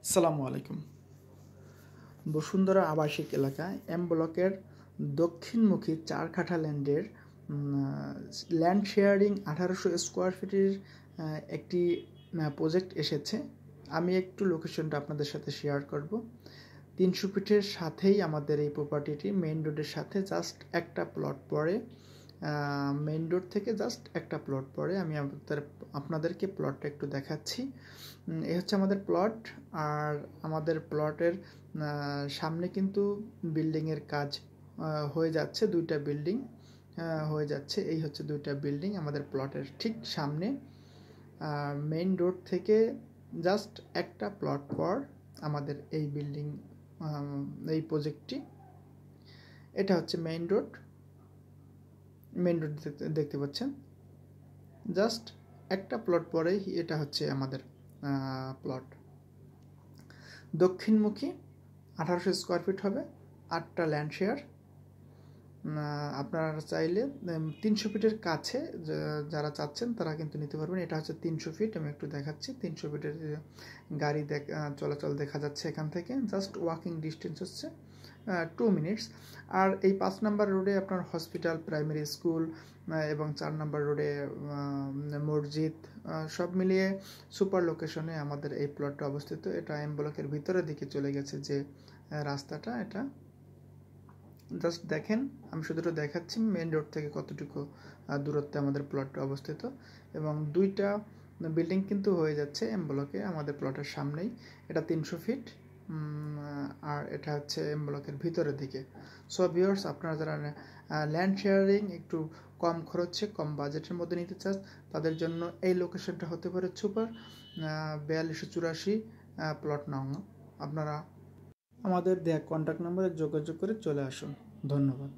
আসসালামু আলাইকুম। বসুন্ধরা আবাসিক এলাকায় এম ব্লকের দক্ষিণমুখী 4 কাঠা ল্যান্ডের ল্যান্ড শেয়ারিং 1800 স্কোয়ার ফিটের একটি প্রজেক্ট এসেছে। আমি একটু লোকেশনটা আপনাদের সাথে শেয়ার করব। 300 ফিটের সাথেই আমাদের এই প্রপার্টিটি মেইন রোডের সাথে জাস্ট একটা প্লট পড়ে। মেইন রোড থেকে জাস্ট একটা প্লট পড়ে। আমি আপনাদেরকে প্লটটা একটু দেখাচ্ছি। এই হচ্ছে আমাদের প্লট। আর আমাদের প্লটের সামনে কিন্তু বিল্ডিংয়ের কাজ হয়ে যাচ্ছে। 2টা বিল্ডিং হয়ে যাচ্ছে। এই হচ্ছে 2টা বিল্ডিং আমাদের প্লটের ঠিক সামনে। মেইন রোড থেকে জাস্ট একটা প্লট পর আমাদের এই বিল্ডিং, এই প্রজেক্টটি। এটা হচ্ছে মেইন রোড দেখতে পাচ্ছেন। জাস্ট একটা প্লট পরেই এটা হচ্ছে আমাদের প্লট। দক্ষিণমুখী 1800 স্কোয়ার ফিট হবে, 8টা ল্যান্ড শেয়ার। আপনারা চাইলে 300 ফিটের কাছে যারা চাচ্ছেন তারা কিন্তু নিতে পারবেন। এটা হচ্ছে 300 ফিট। আমি একটু দেখাচ্ছি। 300 ফিটের গাড়ি চলাচল দেখা যাচ্ছে এখান থেকে। জাস্ট ওয়াকিং ডিস্টেন্স হচ্ছে 2 মিনিটস। আর এই 5 নাম্বার রোডে আপনার হসপিটাল, প্রাইমারি স্কুল এবং 4 নাম্বার রোডে মসজিদ, সব মিলিয়ে সুপার লোকেশনে আমাদের এই প্লটটা অবস্থিত। এটা এম ব্লকের ভিতরের দিকে চলে গেছে যে রাস্তাটা, এটা জাস্ট দেখেন। আমি শুধুটা দেখাচ্ছি মেন রোড থেকে কতটুকু দূরত্বে আমাদের প্লটটা অবস্থিত। এবং 2টা বিল্ডিং কিন্তু হয়ে যাচ্ছে এম ব্লকে আমাদের প্লটের সামনেই। এটা 300 ফিট আর এটা হচ্ছে এম ব্লকের ভিতরের দিকে। সো ভিউয়ার্স, আপনারা যারা ল্যান্ড শেয়ারিং একটু কম খরচে কম বাজেটের মধ্যে নিতে চান তাদের জন্য এই লোকেশনটা হতে পারে সুপার। 4284 প্লট নং। আপনারা আমাদের দেয়া কন্ট্যাক্ট নম্বরে যোগাযোগ করে চলে আসুন। ধন্যবাদ।